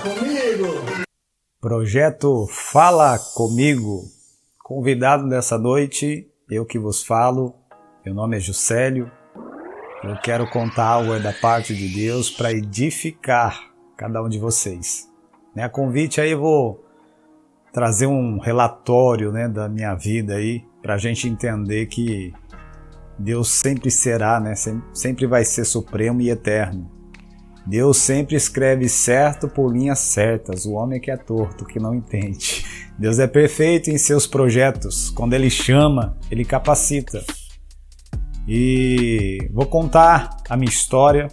comigo! Projeto Fala Comigo. Convidado dessa noite, eu que vos falo. Meu nome é Juscelio. Eu quero contar algo da parte de Deus para edificar cada um de vocês. A convite aí eu vou trazer um relatório, da minha vida aí, para a gente entender que Deus sempre será, sempre vai ser supremo e eterno. Deus sempre escreve certo por linhas certas, o homem é que é torto, que não entende. Deus é perfeito em seus projetos, quando Ele chama, Ele capacita. E vou contar a minha história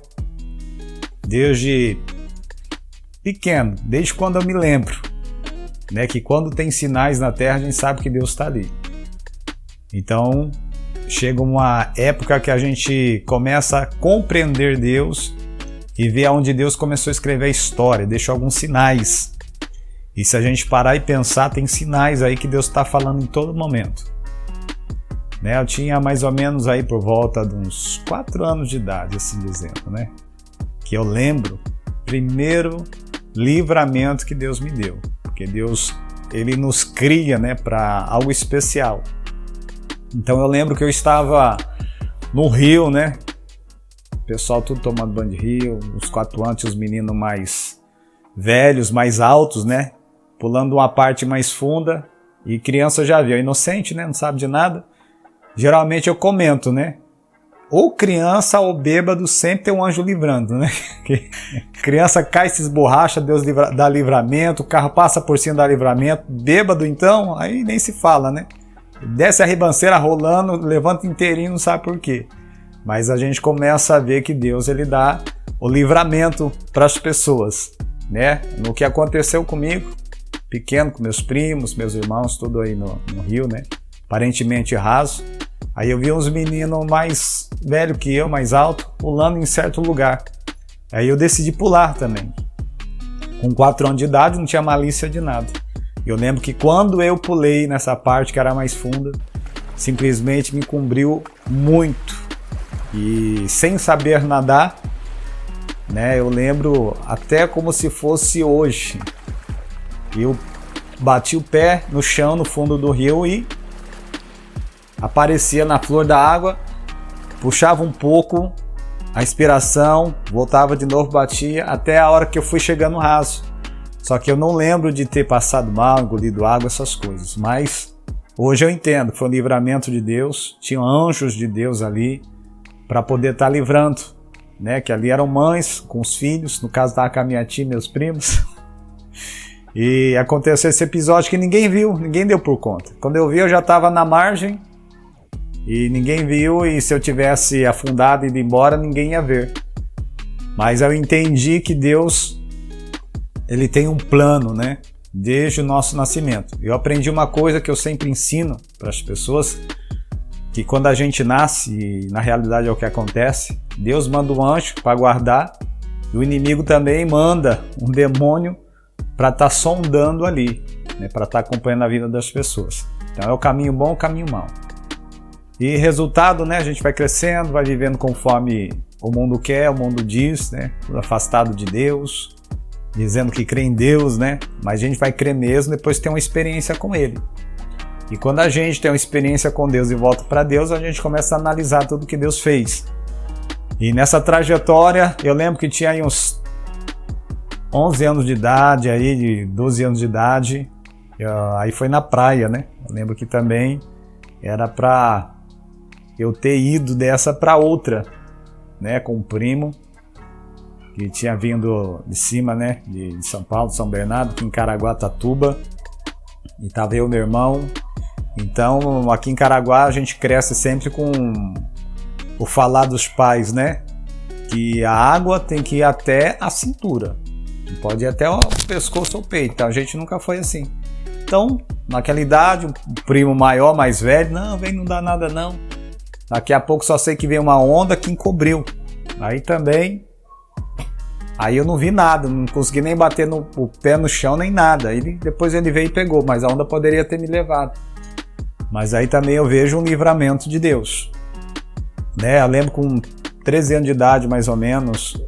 desde pequeno, desde quando eu me lembro, que quando tem sinais na terra a gente sabe que Deus está ali. Então chega uma época que a gente começa a compreender Deus e ver aonde Deus começou a escrever a história, deixou alguns sinais. E se a gente parar e pensar, tem sinais aí que Deus está falando em todo momento. Eu tinha mais ou menos aí por volta de uns 4 anos de idade, assim dizendo, que eu lembro primeiro livramento que Deus me deu, porque Deus, Ele nos cria, para algo especial. Então eu lembro que eu estava no rio, o pessoal tudo tomando banho de rio, os quatuantes, os meninos mais velhos, mais altos, pulando uma parte mais funda, e criança já viu, inocente, não sabe de nada. Geralmente eu comento, ou criança ou bêbado sempre tem um anjo livrando, Criança cai, se esborracha, Deus dá livramento, o carro passa por cima, dá livramento. Bêbado então, aí nem se fala, Desce a ribanceira rolando, levanta inteirinho, não sabe por quê. Mas a gente começa a ver que Deus, Ele dá o livramento para as pessoas, No que aconteceu comigo, pequeno, com meus primos, meus irmãos, tudo aí no rio, aparentemente raso. Aí eu vi uns meninos mais velhos que eu, mais alto, pulando em certo lugar. Aí eu decidi pular também. Com 4 anos de idade, não tinha malícia de nada. Eu lembro que quando eu pulei nessa parte que era mais funda, simplesmente me cobriu muito. E sem saber nadar, eu lembro até como se fosse hoje. Eu bati o pé no chão, no fundo do rio e aparecia na flor da água, puxava um pouco a inspiração, voltava de novo, batia, até a hora que eu fui chegando raso. Só que eu não lembro de ter passado mal, engolido água, essas coisas. Mas hoje eu entendo, foi um livramento de Deus, tinham anjos de Deus ali para poder estar livrando, que ali eram mães com os filhos, no caso estava com a minha tia e meus primos. E aconteceu esse episódio que ninguém viu, ninguém deu por conta. Quando eu vi, eu já estava na margem e ninguém viu, e se eu tivesse afundado e ido embora, ninguém ia ver. Mas eu entendi que Deus, Ele tem um plano, desde o nosso nascimento. Eu aprendi uma coisa que eu sempre ensino para as pessoas, que quando a gente nasce, e na realidade é o que acontece, Deus manda um anjo para guardar, e o inimigo também manda um demônio para estar sondando ali, para estar acompanhando a vida das pessoas. Então é o caminho bom, o caminho mau. E resultado, a gente vai crescendo, vai vivendo conforme o mundo quer, o mundo diz, afastado de Deus, dizendo que crê em Deus, mas a gente vai crer mesmo depois de ter uma experiência com Ele. E quando a gente tem uma experiência com Deus e volta para Deus, a gente começa a analisar tudo que Deus fez. E nessa trajetória, eu lembro que tinha aí uns 11 anos de idade, aí, de 12 anos de idade, aí foi na praia, Eu lembro que também era para eu ter ido dessa para outra, com um primo que tinha vindo de cima, de São Paulo, de São Bernardo, aqui em Caraguatatuba, e tava eu e meu irmão. Então, aqui em Caraguá, a gente cresce sempre com o falar dos pais, que a água tem que ir até a cintura, não pode ir até o pescoço ou o peito. Então, a gente nunca foi assim. Então, naquela idade, um primo maior, mais velho, não, vem, não dá nada não. Daqui a pouco só sei que veio uma onda que encobriu. Aí eu não vi nada, não consegui nem bater o pé no chão, nem nada. Depois ele veio e pegou, mas a onda poderia ter me levado. Mas aí também eu vejo um livramento de Deus. Eu lembro com 13 anos de idade, mais ou menos,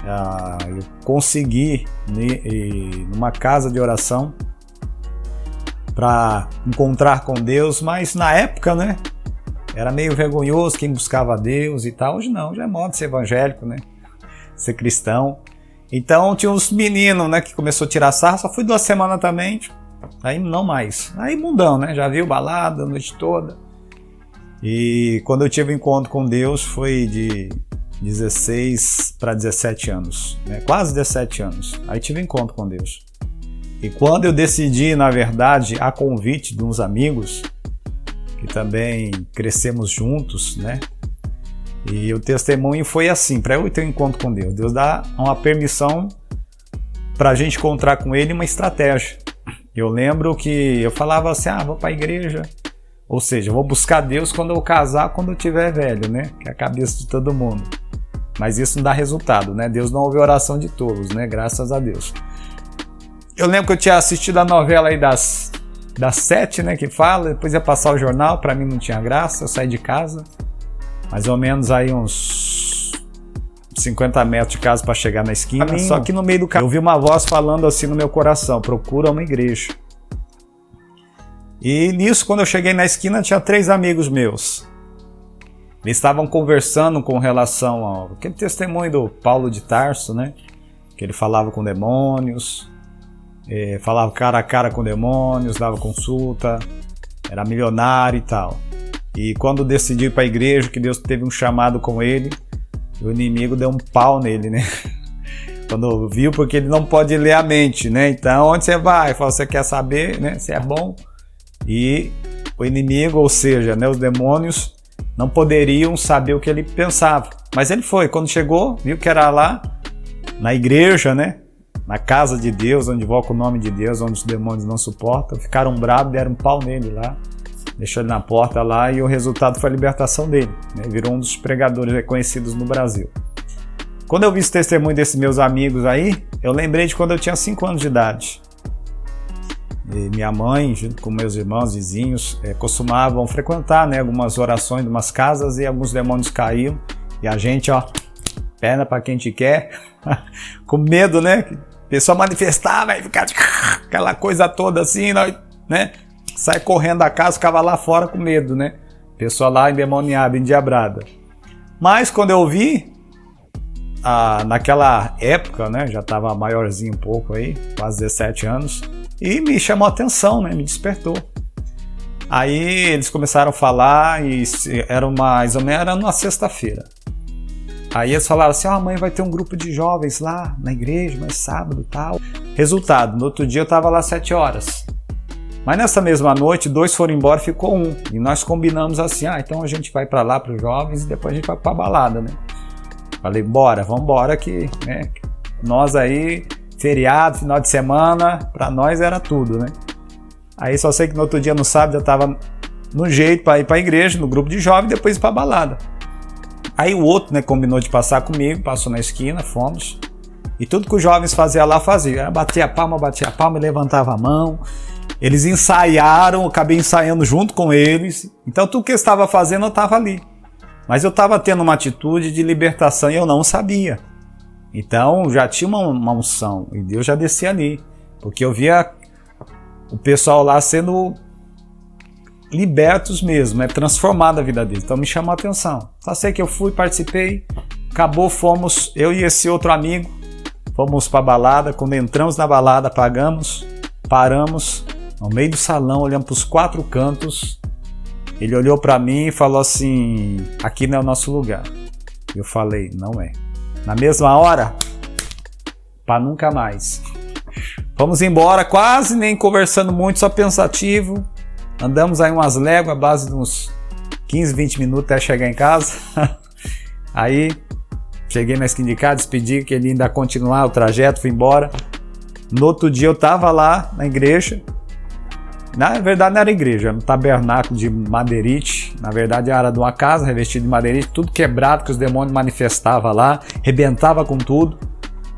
eu consegui numa casa de oração para encontrar com Deus, mas na época, né, era meio vergonhoso quem buscava Deus e tal. Hoje não, já é modo de ser evangélico, né, ser cristão. Então tinha uns meninos, né, que começou a tirar sarro, só fui 2 semanas também, aí não mais. Aí mundão, né, já viu balada a noite toda. E quando eu tive um encontro com Deus foi de 16 para 17 anos, né, quase 17 anos. Aí tive um encontro com Deus. E quando eu decidi, na verdade, a convite de uns amigos, que também crescemos juntos, né? E o testemunho foi assim, para eu ter um encontro com Deus. Deus dá uma permissão para a gente encontrar com Ele, uma estratégia. Eu lembro que eu falava assim, vou para a igreja. Ou seja, vou buscar Deus quando eu casar, quando eu tiver velho, né? Que é a cabeça de todo mundo. Mas isso não dá resultado, né? Deus não ouve a oração de todos, né? Graças a Deus. Eu lembro que eu tinha assistido a novela aí das 7, né, que fala, depois ia passar o jornal, pra mim não tinha graça, eu saí de casa, mais ou menos aí uns 50 metros de casa para chegar na esquina, só que no meio do caminho eu vi uma voz falando assim no meu coração, procura uma igreja. E nisso, quando eu cheguei na esquina, tinha 3 amigos meus. Eles estavam conversando com relação ao aquele testemunho do Paulo de Tarso, né, que ele falava com demônios, falava cara a cara com demônios, dava consulta, era milionário e tal. E quando decidi ir para a igreja, que Deus teve um chamado com ele, o inimigo deu um pau nele, né? Quando viu, porque ele não pode ler a mente, né? Então, onde você vai? Fala, você quer saber, né? Se é bom. E o inimigo, ou seja, né, os demônios, não poderiam saber o que ele pensava. Mas ele foi. Quando chegou, viu que era lá, na igreja, né? Na casa de Deus, onde invoca o nome de Deus, onde os demônios não suportam, ficaram bravos, deram um pau nele lá, deixou ele na porta lá e o resultado foi a libertação dele, né? Virou um dos pregadores reconhecidos no Brasil. Quando eu vi esse testemunho desses meus amigos aí, eu lembrei de quando eu tinha 5 anos de idade. E minha mãe, junto com meus irmãos, vizinhos, costumavam frequentar, né, algumas orações de umas casas e alguns demônios caíam e a gente, perna para quem te quer, com medo, né? A pessoa manifestava e ficava aquela coisa toda assim, né? Sai correndo da casa, ficava lá fora com medo, né? Pessoa lá endemoniada, endiabrada. Mas quando eu vi, naquela época, né? Já estava maiorzinho um pouco aí, quase 17 anos, e me chamou a atenção, né? Me despertou. Aí eles começaram a falar e era mais ou menos numa sexta-feira. Aí eles falaram assim, mãe, vai ter um grupo de jovens lá na igreja, mas sábado e tal. Resultado, no outro dia eu estava lá às 7 horas. Mas nessa mesma noite, 2 foram embora, ficou 1. E nós combinamos assim, então a gente vai para lá para os jovens e depois a gente vai para a balada, né? Falei, vamos embora que, né? Nós aí, feriado, final de semana, para nós era tudo, né? Aí só sei que no outro dia, no sábado, já estava no jeito para ir para a igreja, no grupo de jovens, e depois ir para a balada. Aí o outro, né, combinou de passar comigo, passou na esquina, fomos. E tudo que os jovens faziam lá, fazia. Batia a palma e levantava a mão. Eles ensaiaram, eu acabei ensaiando junto com eles. Então tudo que eu estava fazendo, eu estava ali. Mas eu estava tendo uma atitude de libertação e eu não sabia. Então já tinha uma unção e Deus já descia ali. Porque eu via o pessoal lá sendo libertos mesmo, transformada a vida deles. Então me chamou a atenção. Só sei que eu fui, participei, acabou, fomos, eu e esse outro amigo, fomos para a balada. Quando entramos na balada, paramos, no meio do salão, olhamos para os 4 cantos. Ele olhou para mim e falou assim, aqui não é o nosso lugar. Eu falei, não é. Na mesma hora, para nunca mais. Fomos embora, quase nem conversando muito, só pensativo. Andamos aí umas léguas, à base de uns 15, 20 minutos até chegar em casa. Aí, cheguei na esquina de casa, despedi que ele ainda ia continuar o trajeto, fui embora. No outro dia eu estava lá na igreja. Na verdade não era igreja, era um tabernáculo de madeirite. Na verdade era de uma casa revestida de madeirite, tudo quebrado, que os demônios manifestavam lá, rebentava com tudo.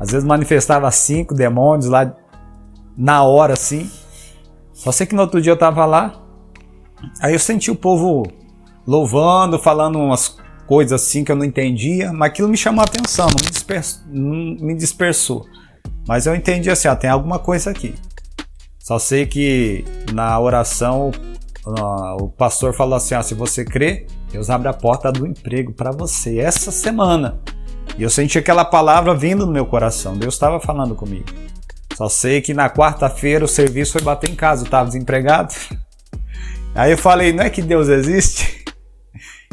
Às vezes manifestava 5 demônios lá na hora assim. Só sei que no outro dia eu estava lá. Aí eu senti o povo louvando, falando umas coisa assim que eu não entendia, mas aquilo me chamou a atenção, não me dispersou. Mas eu entendi assim, tem alguma coisa aqui. Só sei que na oração o pastor falou assim, se você crê, Deus abre a porta do emprego para você essa semana. E eu senti aquela palavra vindo no meu coração, Deus estava falando comigo. Só sei que na quarta-feira o serviço foi bater em casa, eu estava desempregado. Aí eu falei, não é que Deus existe?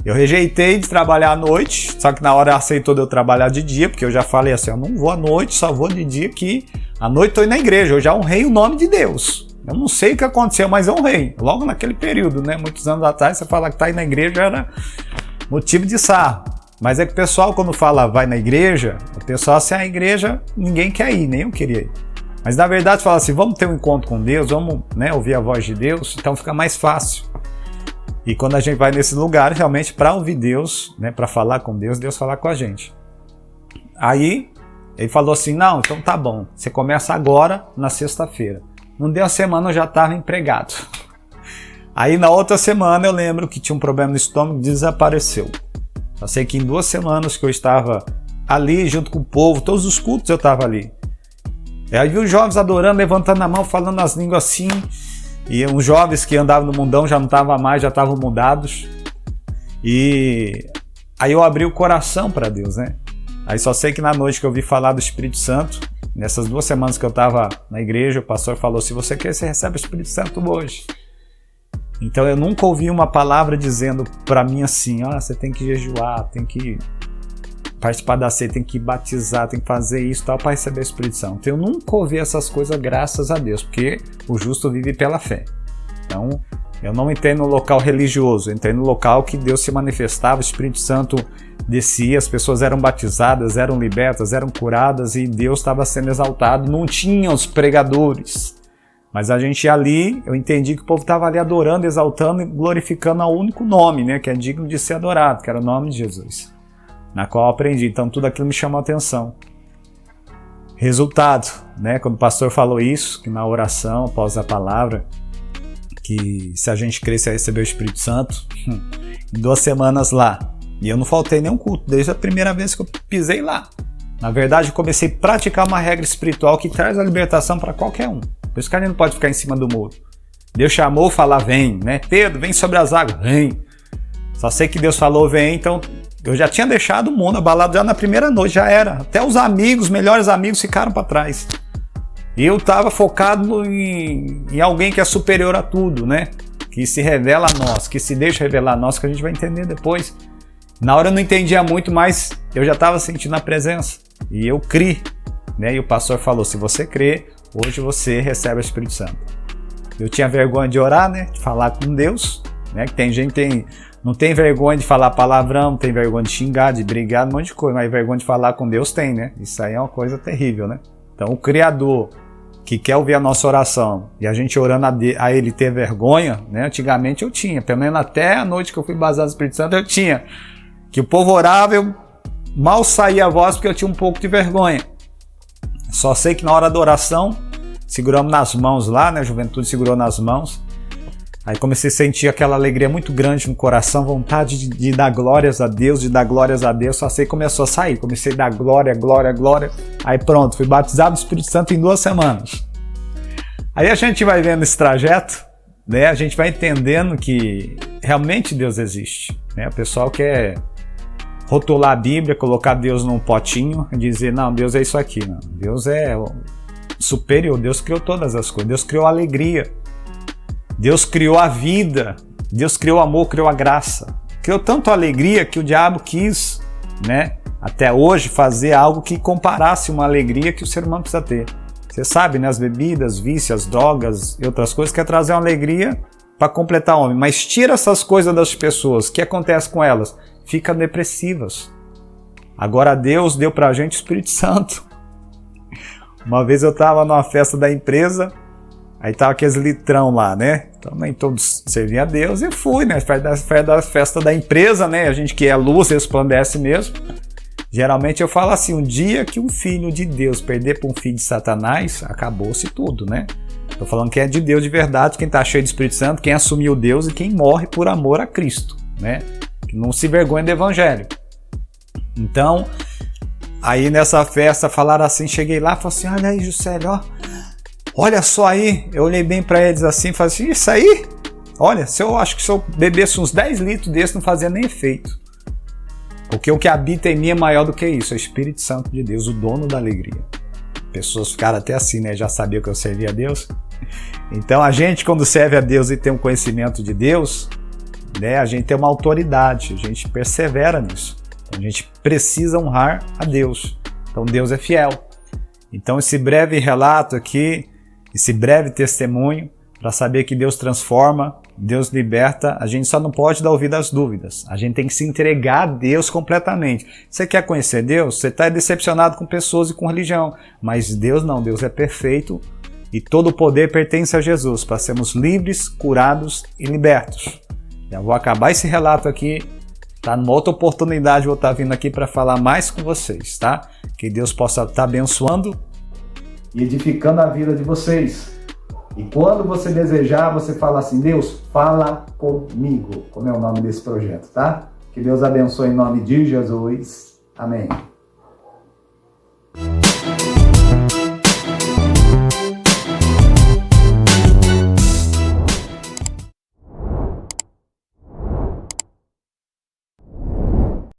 Eu rejeitei de trabalhar à noite, só que na hora aceitou de eu trabalhar de dia, porque eu já falei assim, eu não vou à noite, só vou de dia, que à noite estou indo na igreja, eu já honrei o nome de Deus. Eu não sei o que aconteceu, mas eu honrei. Logo naquele período, né? Muitos anos atrás, você fala que está aí na igreja, era motivo de sarro. Mas é que o pessoal, quando fala vai na igreja, o pessoal, assim, a igreja, ninguém quer ir, nem eu queria ir. Mas na verdade, fala assim, vamos ter um encontro com Deus, vamos, né, ouvir a voz de Deus, então fica mais fácil. E quando a gente vai nesse lugar, realmente, para ouvir Deus, né, para falar com Deus, Deus falar com a gente. Aí, ele falou assim, não, então tá bom, você começa agora, na sexta-feira. Não deu uma semana, eu já estava empregado. Aí, na outra semana, eu lembro que tinha um problema no estômago, desapareceu. Eu sei que em 2 semanas que eu estava ali, junto com o povo, todos os cultos eu estava ali. E aí vi os jovens adorando, levantando a mão, falando as línguas assim. E uns jovens que andavam no mundão já não estavam mais, já estavam mudados. E aí eu abri o coração para Deus, né? Aí só sei que na noite que eu ouvi falar do Espírito Santo, nessas 2 semanas que eu estava na igreja, o pastor falou, se você quer, você recebe o Espírito Santo hoje. Então eu nunca ouvi uma palavra dizendo para mim assim, você tem que jejuar, tem que participar da ceia, tem que batizar, tem que fazer isso tal para receber o Espírito Santo. Então eu nunca ouvi essas coisas, graças a Deus, porque o justo vive pela fé. Então eu não entrei no local religioso, eu entrei no local que Deus se manifestava, o Espírito Santo descia, as pessoas eram batizadas, eram libertas, eram curadas e Deus estava sendo exaltado, não tinha os pregadores. Mas a gente ali, eu entendi que o povo estava ali adorando, exaltando e glorificando ao único nome, né, que é digno de ser adorado, que era o nome de Jesus, na qual eu aprendi. Então tudo aquilo me chamou a atenção. Resultado, né, quando o pastor falou isso, que na oração, após a palavra, que se a gente crescer a receber o Espírito Santo, em 2 semanas lá, e eu não faltei nenhum culto, desde a primeira vez que eu pisei lá. Na verdade, eu comecei a praticar uma regra espiritual que traz a libertação para qualquer um. Por isso que a gente não pode ficar em cima do muro. Deus chamou, falar, vem, né? Pedro, vem sobre as águas, vem. Só sei que Deus falou, vem, então eu já tinha deixado o mundo abalado já na primeira noite, já era. Até os amigos, melhores amigos ficaram para trás. E eu estava focado em alguém que é superior a tudo, né? Que se revela a nós, que se deixa revelar a nós, que a gente vai entender depois. Na hora eu não entendia muito, mas eu já estava sentindo a presença. E eu criei, né? E o pastor falou, se você crê, hoje você recebe o Espírito Santo. Eu tinha vergonha de orar, né? De falar com Deus, né? Que tem gente que não tem vergonha de falar palavrão, não tem vergonha de xingar, de brigar, um monte de coisa. Mas vergonha de falar com Deus tem, né? Isso aí é uma coisa terrível, né? Então o Criador, que quer ouvir a nossa oração, e a gente orando a Ele ter vergonha, né? Antigamente eu tinha, pelo menos até a noite que eu fui batizado no Espírito Santo eu tinha. Que o povo orava, eu mal saía a voz porque eu tinha um pouco de vergonha. Só sei que na hora da oração, seguramos nas mãos lá, né? A juventude segurou nas mãos. Aí comecei a sentir aquela alegria muito grande no coração, vontade de dar glórias a Deus, de dar glórias a Deus. Só sei que começou a sair. Comecei a dar glória, glória, glória. Aí pronto, fui batizado no Espírito Santo em 2 semanas. Aí a gente vai vendo esse trajeto, né? A gente vai entendendo que realmente Deus existe, né? O pessoal quer rotular a Bíblia, colocar Deus num potinho e dizer, não, Deus é isso aqui. Não. Deus é superior, Deus criou todas as coisas, Deus criou a alegria, Deus criou a vida, Deus criou o amor, criou a graça. Criou tanto a alegria que o diabo quis, né, até hoje fazer algo que comparasse uma alegria que o ser humano precisa ter. Você sabe, né, as bebidas, vícios, as drogas e outras coisas quer trazer uma alegria para completar o homem, mas tira essas coisas das pessoas, o que acontece com elas? Ficam depressivas. Agora Deus deu pra gente o Espírito Santo. Uma vez eu estava numa festa da empresa, aí tava aqueles litrão lá, né? Então nem todos serviam a Deus, e eu fui, né? Da festa da empresa, né? A gente que é luz, resplandece mesmo. Geralmente eu falo assim, um dia que um filho de Deus perder para um filho de Satanás, acabou-se tudo, né? Tô falando quem é de Deus de verdade, quem tá cheio de Espírito Santo, quem assumiu Deus e quem morre por amor a Cristo, né? que não se vergonha do evangelho. Então, aí nessa festa falaram assim, cheguei lá e falei assim, olha aí, Juscelio, ó, olha só aí. Eu olhei bem para eles assim e falei assim, isso aí? Olha, acho que se eu bebesse uns 10 litros desse não fazia nem efeito. Porque o que habita em mim é maior do que isso, é o Espírito Santo de Deus, o dono da alegria. Pessoas ficaram até assim, né? Já sabiam que eu servia a Deus. Então a gente, quando serve a Deus e tem um conhecimento de Deus, né, a gente tem uma autoridade, a gente persevera nisso. Então, a gente precisa honrar a Deus. Então Deus é fiel. Então esse breve relato aqui, esse breve testemunho, para saber que Deus transforma, Deus liberta, a gente só não pode dar ouvido às dúvidas. A gente tem que se entregar a Deus completamente. Você quer conhecer Deus? Você está decepcionado com pessoas e com religião. Mas Deus não, Deus é perfeito e todo o poder pertence a Jesus para sermos livres, curados e libertos. Já vou acabar esse relato aqui. Tá? Numa outra oportunidade eu vou estar vindo aqui para falar mais com vocês, tá? Que Deus possa estar abençoando e edificando a vida de vocês. E quando você desejar, você fala assim, Deus, fala comigo. Como é o nome desse projeto, tá? Que Deus abençoe em nome de Jesus. Amém.